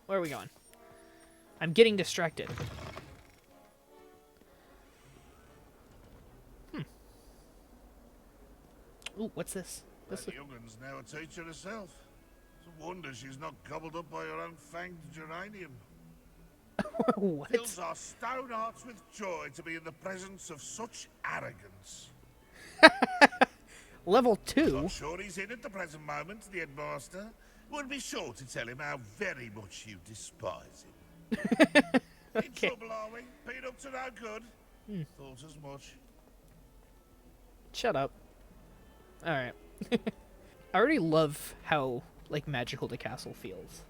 Where are we going? I'm getting distracted. Ooh, what's this? That young'un's now a teacher herself. It's a wonder she's not gobbled up by her own fanged geranium. What? Fills our stone hearts with joy to be in the presence of such arrogance. Level 2? I'm sure he's in at the present moment, the headmaster. Would be sure to tell him how very much you despise him. Okay. In trouble, are we? Been up to no good? Thought as much. Shut up. Alright. I already love how, like, magical the castle feels.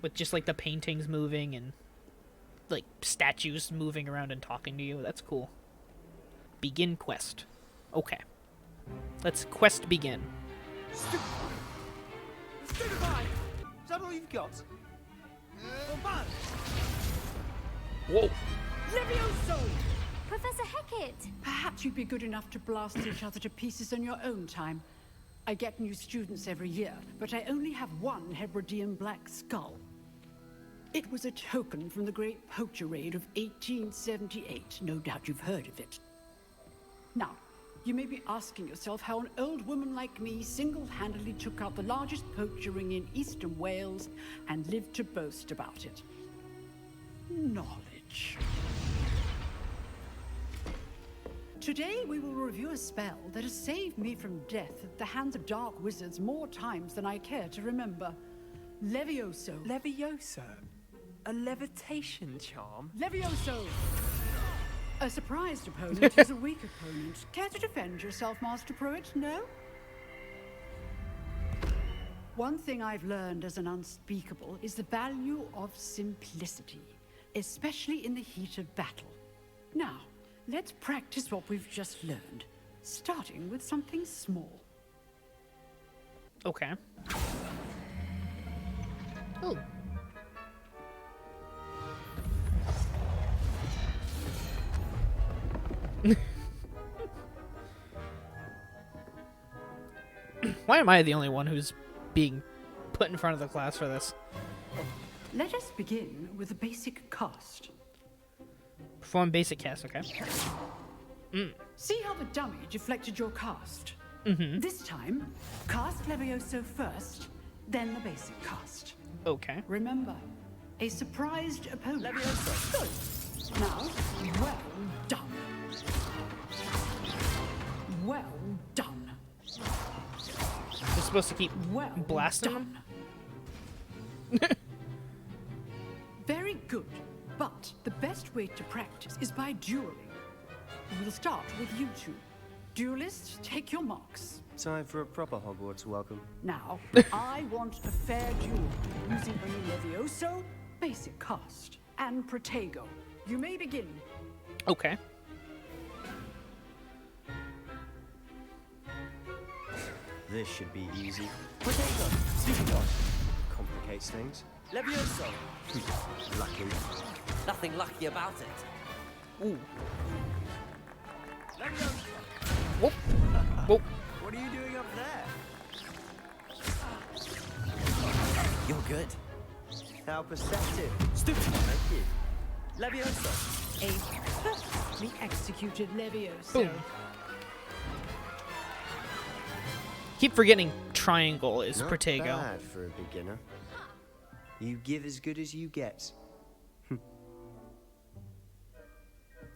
With just, like, the paintings moving and, like, statues moving around and talking to you. That's cool. Begin quest. Okay. Let's quest begin. Stupefy! Is that all you've got? Whoa. Levioso! Professor Hecat! Perhaps you'd be good enough to blast each other to pieces in your own time. I get new students every year, but I only have one Hebridean black skull. It was a token from the Great Poacher Raid of 1878. No doubt you've heard of it. Now, you may be asking yourself how an old woman like me single-handedly took out the largest poacher ring in eastern Wales and lived to boast about it. Knowledge. Today we will review a spell that has saved me from death at the hands of dark wizards more times than I care to remember. Levioso. Levioso? A levitation charm? Levioso! A surprised opponent is a weak opponent. Care to defend yourself, Master Pruitt? No? One thing I've learned as an unspeakable is the value of simplicity, especially in the heat of battle. Now, let's practice what we've just learned, starting with something small. Okay. Oh. Why am I the only one who's being put in front of the class for this? Let us begin with a basic cast. Perform basic cast, okay? See how the dummy deflected your cast? This time, cast Levioso first, then the basic cast. Okay. Remember, a surprised opponent. Levioso. Good. Now, well done. Well done. We're supposed to keep Well blasting them? done. Very good. But the best way to practice is by dueling. We'll start with you two. Duelists, take your marks. Time for a proper Hogwarts welcome. Now, I want a fair duel using only Levioso, basic cast, and Protego. You may begin. Okay. This should be easy. Potato! Stupefy! Complicates things. Levioso! Lucky. Nothing lucky about it. Ooh. Levioso! Whoop. Whoop. What are you doing up there? You're good. How perceptive. Stupefy! Thank you. Levioso! A perfectly executed Levioso. Boom. Keep forgetting triangle is Not Protego. bad for a beginner. You give as good as you get.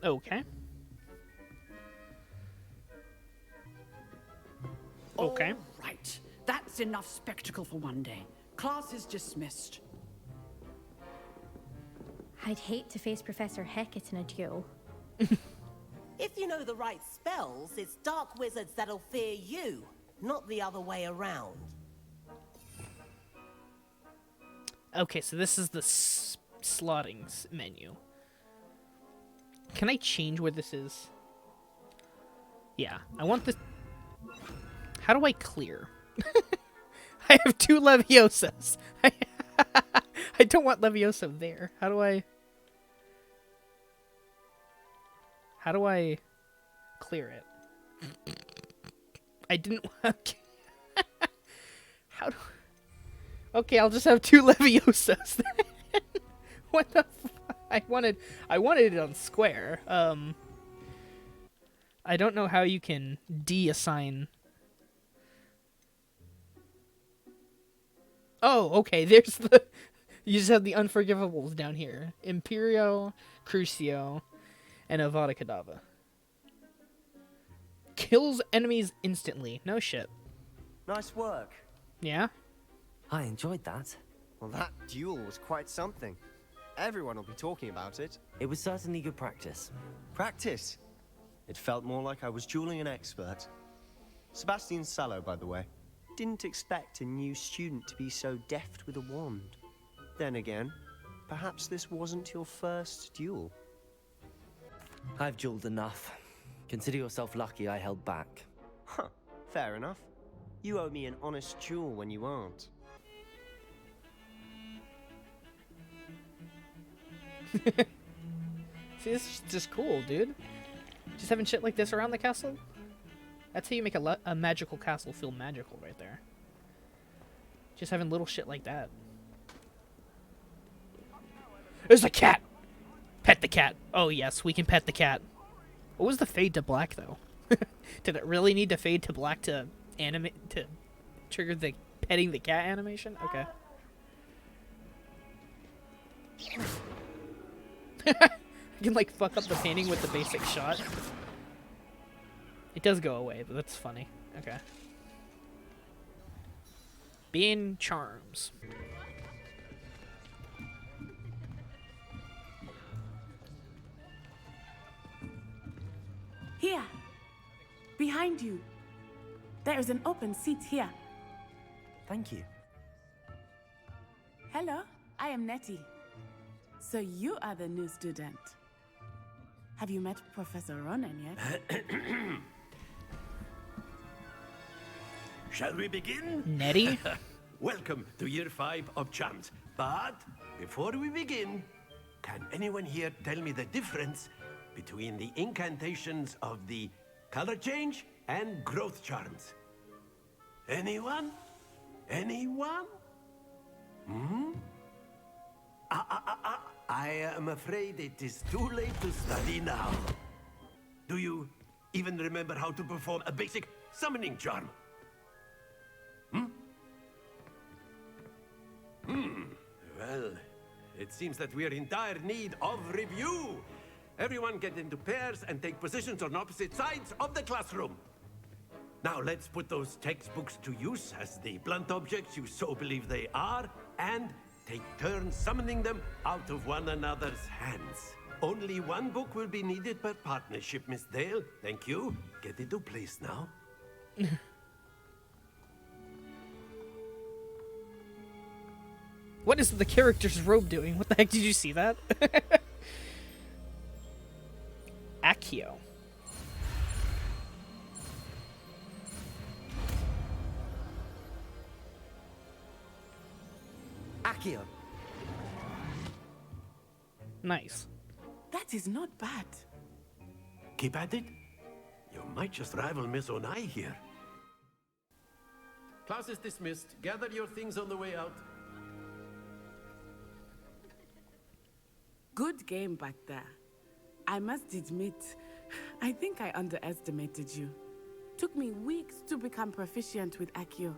Okay. Okay. All right. That's enough spectacle for one day. Class is dismissed. I'd hate to face Professor Hecat in a duel. If you know the right spells, it's dark wizards that'll fear you, not the other way around. Okay, so this is the slotting menu. Can I change where this is? Yeah, I want this. How do I clear? I have 2 Leviosas. I don't want Levioso there. How do I clear it? I didn't want. How do? Okay, I'll just have 2 Leviosas. What the? I wanted it on square. I don't know how you can de-assign. Oh, okay. There's the. You just have the unforgivables down here: Imperio, Crucio, and Avada Kedavra. Kills enemies instantly. No shit. Nice work. Yeah. I enjoyed that. Well, that duel was quite something. Everyone will be talking about it. It was certainly good practice. Practice. It felt more like I was dueling an expert. Sebastian Sallow, by the way. Didn't expect a new student to be so deft with a wand. Then again, perhaps this wasn't your first duel. I've dueled enough. Consider yourself lucky I held back. Huh, fair enough. You owe me an honest duel when you aren't. See, this is just cool, dude. Just having shit like this around the castle. That's how you make a magical castle feel magical, right there. Just having little shit like that. There's a cat! Pet the cat. Oh, yes, we can pet the cat. What was the fade to black, though? Did it really need to fade to black to animate to trigger the petting the cat animation? Okay. You can, like, fuck up the painting with the basic shot. It does go away, but that's funny. Okay. Being charms. Here, behind you. There is an open seat here. Thank you. Hello, I am Nettie. So you are the new student. Have you met Professor Ronan yet? Shall we begin? Nettie? Welcome to year 5 of charms. But before we begin, can anyone here tell me the difference between the incantations of the color change and growth charms? Anyone? Anyone? I am afraid it is too late to study now. Do you even remember how to perform a basic summoning charm? Well, it seems that we are in dire need of review. Everyone get into pairs and take positions on opposite sides of the classroom. Now let's put those textbooks to use as the blunt objects you so believe they are, and take turns summoning them out of one another's hands. Only one book will be needed per partnership, Miss Dale. Thank you. Get into place now. What is the character's robe doing? What the heck, did you see that? Accio. Accio. Nice. That is not bad. Keep at it. You might just rival Miss Onai here. Class is dismissed. Gather your things on the way out. Good game back there. I must admit, I think I underestimated you. Took me weeks to become proficient with Accio.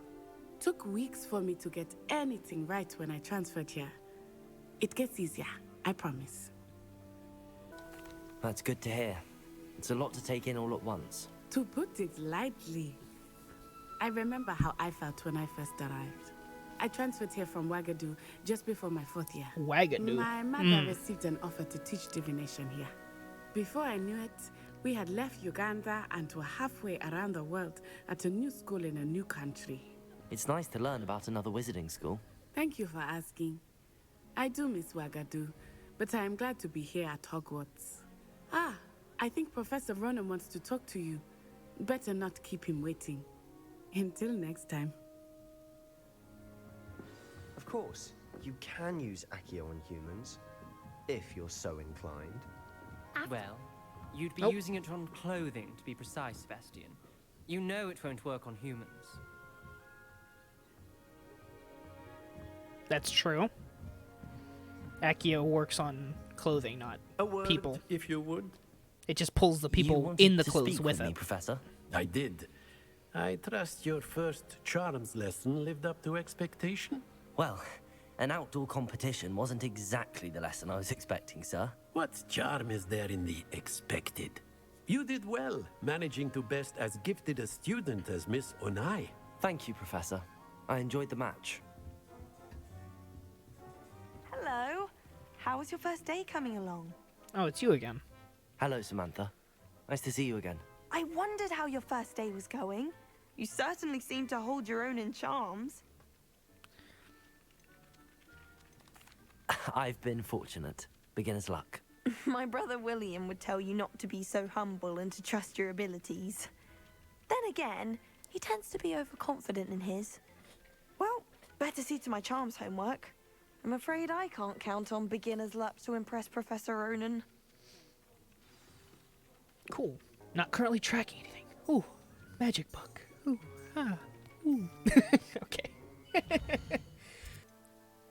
Took weeks for me to get anything right when I transferred here. It gets easier, I promise. That's good to hear. It's a lot to take in all at once. To put it lightly, I remember how I felt when I first arrived. I transferred here from Wagadu just before my 4th year. Wagadu. My mother received an offer to teach divination here. Before I knew it, we had left Uganda and were halfway around the world at a new school in a new country. It's nice to learn about another wizarding school. Thank you for asking. I do miss Wagadu, but I am glad to be here at Hogwarts. Ah, I think Professor Ronan wants to talk to you. Better not keep him waiting. Until next time. Of course, you can use Accio on humans, if you're so inclined. Well, you'd be Nope. using it on clothing, to be precise, Sebastian. You know it won't work on humans. That's true. Accio works on clothing, not A word, people. if you would. It just pulls the You people wanted in the to clothes speak with me, it. Professor. I did. I trust your first charms lesson lived up to expectation? Well, an outdoor competition wasn't exactly the lesson I was expecting, sir. What charm is there in the expected? You did well, managing to best as gifted a student as Miss Onai. Thank you, Professor. I enjoyed the match. Hello. How was your first day coming along? Oh, it's you again. Hello, Samantha. Nice to see you again. I wondered how your first day was going. You certainly seem to hold your own in charms. I've been fortunate. Beginner's luck. My brother William would tell you not to be so humble and to trust your abilities. Then again, he tends to be overconfident in his. Well, better see to my charms homework. I'm afraid I can't count on beginner's luck to impress Professor Ronan. Cool. Not currently tracking anything. Ooh, magic book. Ooh, ah, ooh. Okay.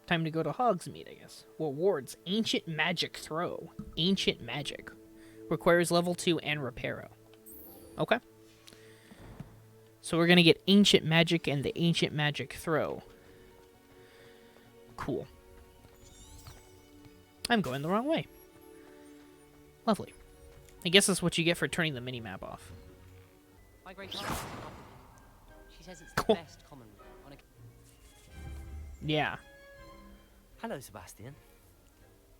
Time to go to Hogsmeade, I guess. Rewards. Ancient Magic Throw. Ancient Magic. Requires level 2 and Reparo. Okay. So we're going to get Ancient Magic and the Ancient Magic Throw. Cool. I'm going the wrong way. Lovely. I guess that's what you get for turning the minimap off. My great aunt. She says it's Cool. the best common on a... Yeah. Hello, Sebastian.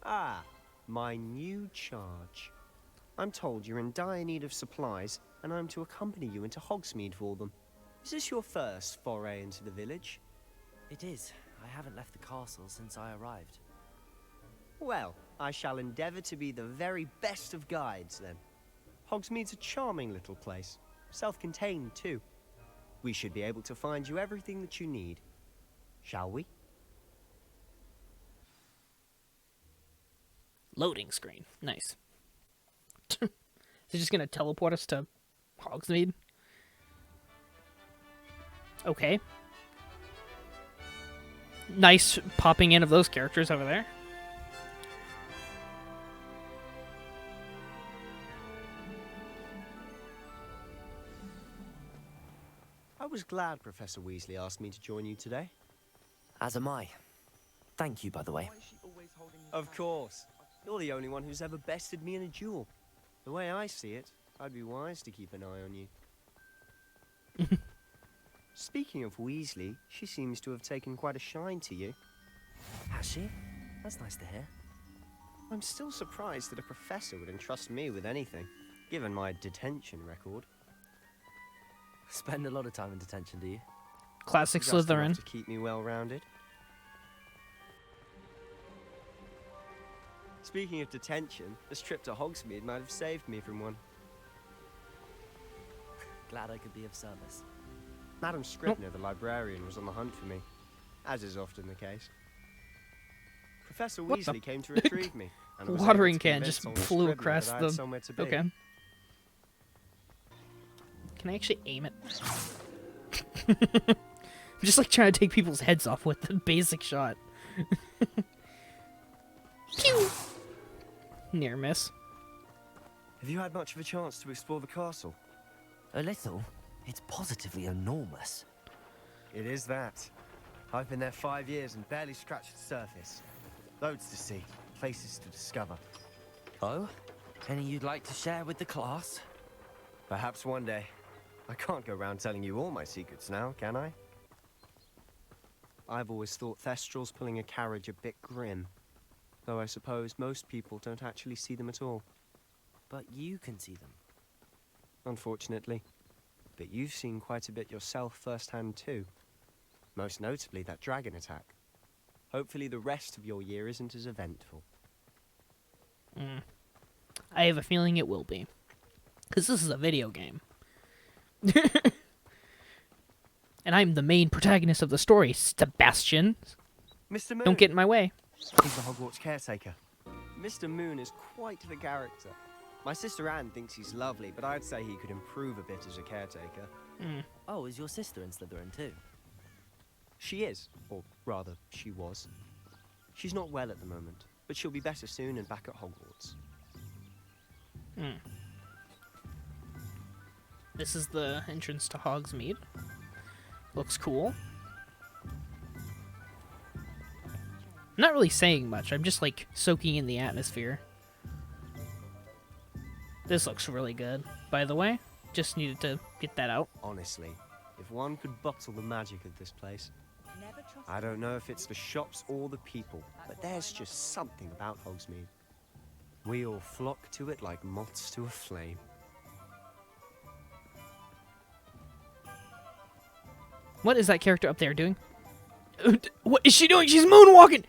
Ah, my new charge. I'm told you're in dire need of supplies, and I'm to accompany you into Hogsmeade for them. Is this your first foray into the village? It is. I haven't left the castle since I arrived. Well, I shall endeavour to be the very best of guides, then. Hogsmeade's a charming little place. Self-contained, too. We should be able to find you everything that you need. Shall we? Loading screen. Nice. Is it just gonna teleport us to Hogsmeade? Okay. Nice popping in of those characters over there. I was glad Professor Weasley asked me to join you today. As am I. Thank you, by the way. Of course. You're the only one who's ever bested me in a duel. The way I see it, I'd be wise to keep an eye on you. Speaking of Weasley, she seems to have taken quite a shine to you. Has she? That's nice to hear. I'm still surprised that a professor would entrust me with anything, given my detention record. Spend a lot of time in detention, do you? Classic Just enough Slytherin. to keep me well-rounded. Speaking of detention, this trip to Hogsmeade might have saved me from one. Glad I could be of service. Madam Scribner, the librarian, was on the hunt for me, as is often the case. Professor What the- Weasley came to retrieve me, and I was Watering able to can just convince old flew Scribner across that I had the... somewhere to be. Okay. Can I actually aim it? I'm just like trying to take people's heads off with the basic shot. Pew! Near miss. Have you had much of a chance to explore the castle? A little. It's positively enormous. It is that. I've been there 5 years and barely scratched the surface. Loads to see, places to discover. Oh? Any you'd like to share with the class? Perhaps one day. I can't go around telling you all my secrets now, can I? I've always thought Thestrals pulling a carriage a bit grim. Though I suppose most people don't actually see them at all. But you can see them. Unfortunately. But you've seen quite a bit yourself firsthand too. Most notably that dragon attack. Hopefully the rest of your year isn't as eventful. I have a feeling it will be. Because this is a video game. And I'm the main protagonist of the story, Sebastian. Mr. Moon! Don't get in my way. He's the Hogwarts caretaker. Mr. Moon is quite the character. My sister Anne thinks he's lovely, but I'd say he could improve a bit as a caretaker. Oh, is your sister in Slytherin too? She is, or rather, she was. She's not well at the moment, but she'll be better soon and back at Hogwarts. This is the entrance to Hogsmeade. Looks cool. I'm not really saying much. I'm just like soaking in the atmosphere. This looks really good, by the way. Just needed to get that out. Honestly, if one could bottle the magic of this place. I don't know if it's the shops or the people, but there's just something about Hogsmeade. We all flock to it like moths to a flame. What is that character up there doing? What is she doing? She's moonwalking!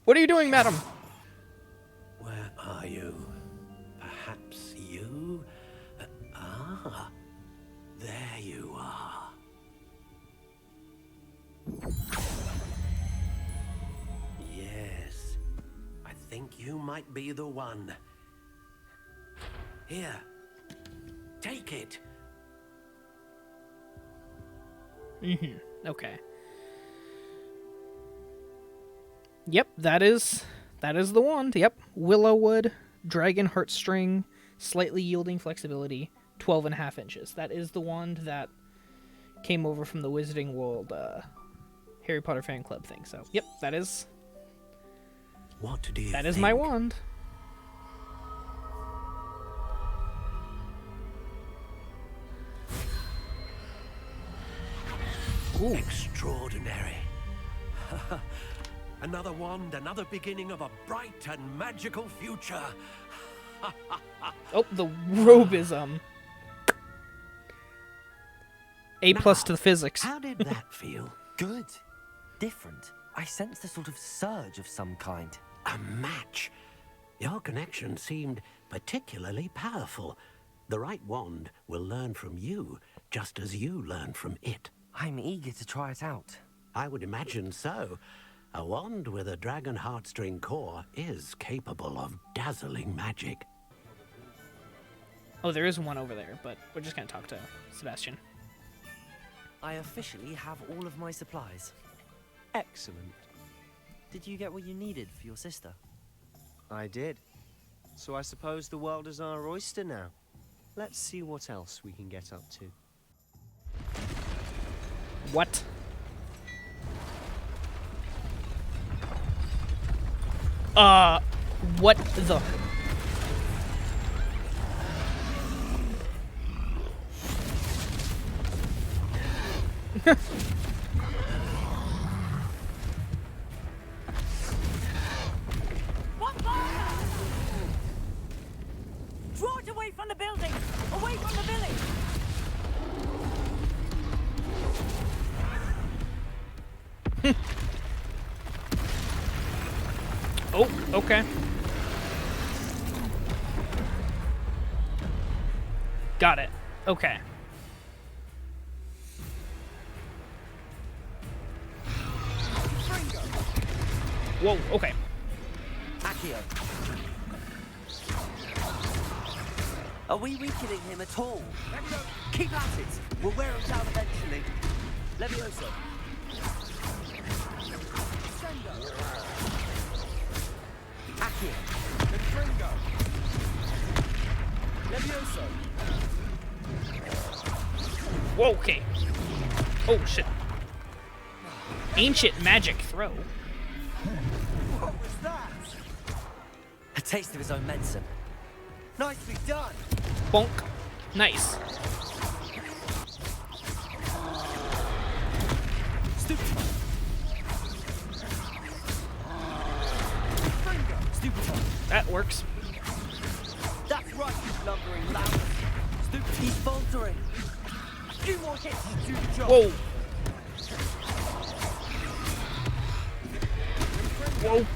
What are you doing, madam? Where are you? Perhaps you? There you are. Yes, I think you might be the one. Here, take it. Okay. Yep, that is the wand. Yep. Willowwood, dragon heartstring, slightly yielding flexibility, 12.5 inches. That is the wand that came over from the Wizarding World Harry Potter fan club thing. So, yep, that is What do you that think? is my wand. Ooh. Extraordinary. Another wand, another beginning of a bright and magical future. Oh, the robe is A+ to the physics. How did that feel? Good. Different. I sensed a sort of surge of some kind. A match. Your connection seemed particularly powerful. The right wand will learn from you, just as you learn from it. I'm eager to try it out. I would imagine so. A wand with a dragon heartstring core is capable of dazzling magic. Oh, there is one over there, but we're just gonna talk to Sebastian. I officially have all of my supplies. Excellent. Did you get what you needed for your sister? I did. So I suppose the world is our oyster now. Let's see what else we can get up to. What? What the? Draw it away from the building! Away from the village! Oh, okay. Got it. Okay. Whoa, okay. Accio. Are we weakening him at all? Keep at it. We'll wear him down eventually. Levioso. Accio. Confringo. Levioso. Whoa, okay. Oh, shit. Ancient magic throw. What was that? A taste of his own medicine. Nicely done. Bonk. Nice. Stupid. Stupid. That works. That's right, you lumbering loud. Stupid. He's faltering. A few more hits to do the job. Whoa. Whoa.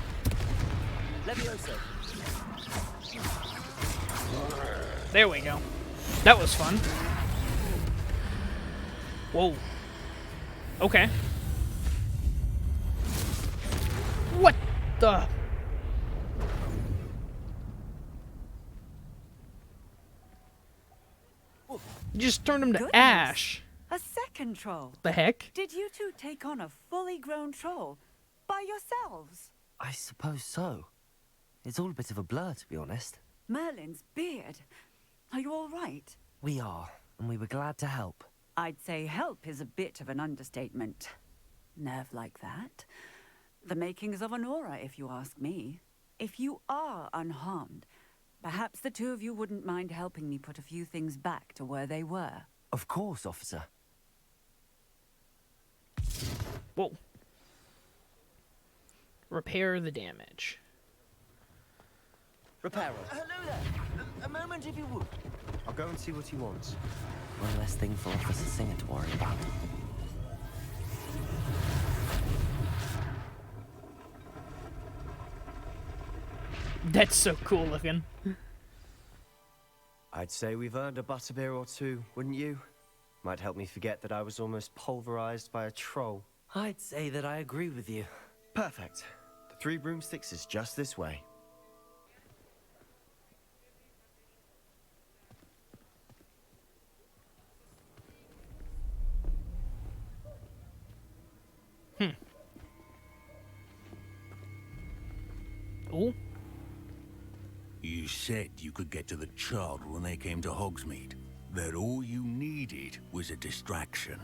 Levioso. There we go. That was fun. Whoa. Okay. What the? You just turned him to Goodness. ash. A second troll. The heck? Did you two take on a fully grown troll? By yourselves? I suppose so. It's all a bit of a blur, to be honest. Merlin's beard. Are you all right? We are, and we were glad to help. I'd say help is a bit of an understatement. Nerve like that. The makings of an aura, if you ask me. If you are unharmed, perhaps the two of you wouldn't mind helping me put a few things back to where they were. Of course, officer. Whoa. Repair the damage. Repairer. Hello there. A moment, if you would. I'll go and see what he wants. One less thing for Officer Singer to worry about. That's so cool looking. I'd say we've earned a butterbeer or two, wouldn't you? Might help me forget that I was almost pulverized by a troll. I'd say that I agree with you. Perfect. The Three Broomsticks is just this way. Ooh. You said you could get to the child when they came to Hogsmeade. That all you needed was a distraction.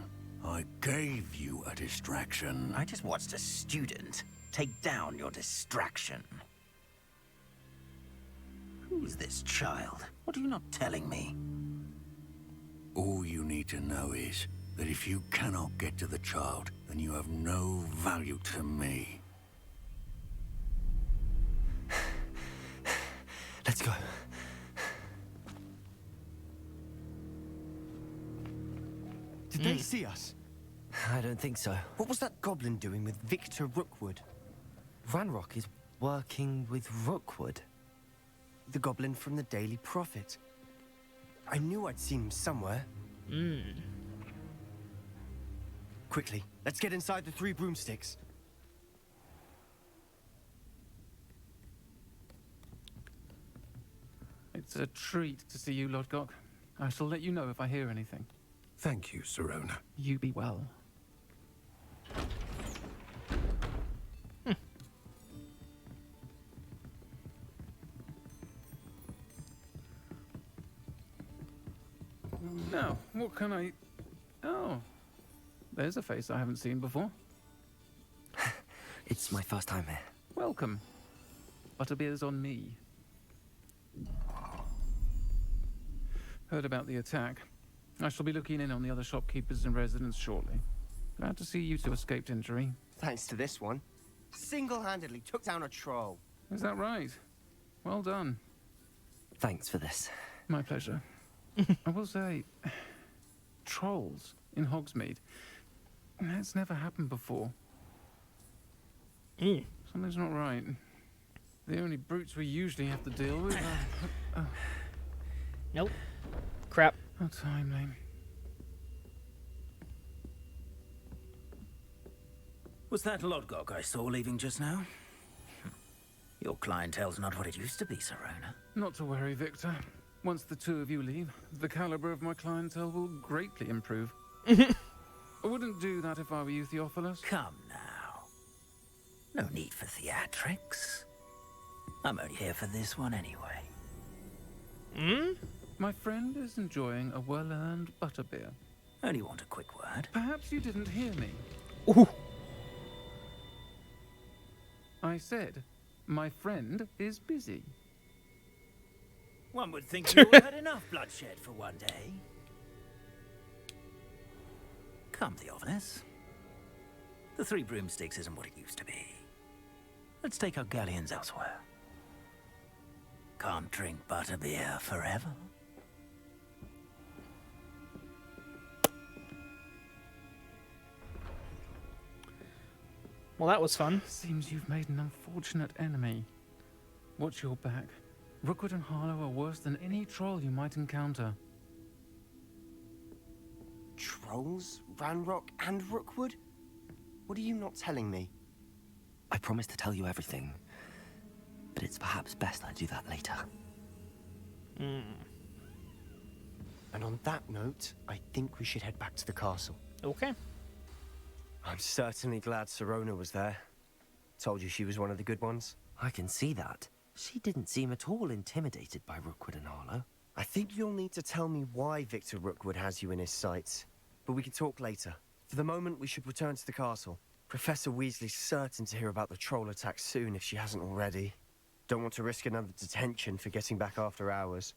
I gave you a distraction. I just watched a student take down your distraction. Who's this child? What are you not telling me? All you need to know is that if you cannot get to the child, then you have no value to me. Let's go. Did they see us? I don't think so. What was that goblin doing with Victor Rookwood? Ranrock is working with Rookwood. The goblin from the Daily Prophet. I knew I'd seen him somewhere. Quickly, let's get inside the Three Broomsticks. It's a treat to see you, Lodgok. I shall let you know if I hear anything. Thank you, Sirona. You be well. Now, what can I... Oh, there's a face I haven't seen before. It's my first time here. Welcome. Butterbeer's on me. Heard about the attack. I shall be looking in on the other shopkeepers and residents shortly. Glad to see you two escaped injury. Thanks to this one. Single-handedly took down a troll. Is that right? Well done. Thanks for this. My pleasure. I will say, trolls in Hogsmeade. That's never happened before. Something's not right. The only brutes we usually have to deal with are... Nope. Crap. How timely. Was that Lodgok I saw leaving just now? Your clientele's not what it used to be, Sirona. Not to worry, Victor. Once the two of you leave, the caliber of my clientele will greatly improve. I wouldn't do that if I were you, Theophilus. Come now. No need for theatrics. I'm only here for this one anyway. My friend is enjoying a well-earned butterbeer. Only want a quick word. Perhaps you didn't hear me. Ooh. I said, my friend is busy. One would think you all had enough bloodshed for one day. Come, Theophilus. The Three Broomsticks isn't what it used to be. Let's take our galleons elsewhere. Can't drink butterbeer forever. Well, that was fun. Seems you've made an unfortunate enemy. Watch your back. Rookwood and Harlow are worse than any troll you might encounter. Trolls? Ranrock and Rookwood? What are you not telling me? I promise to tell you everything, but it's perhaps best I do that later. And on that note, I think we should head back to the castle. Okay. I'm certainly glad Sirona was there. Told you she was one of the good ones. I can see that. She didn't seem at all intimidated by Rookwood and Harlow. I think you'll need to tell me why Victor Rookwood has you in his sights. But we can talk later. For the moment, we should return to the castle. Professor Weasley's certain to hear about the troll attack soon if she hasn't already. Don't want to risk another detention for getting back after hours.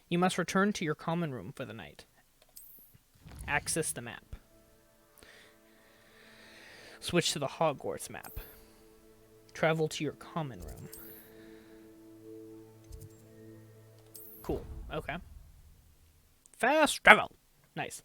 You must return to your common room for the night. Access the map. Switch to the Hogwarts map. Travel to your common room. Cool. Okay. Fast travel. Nice.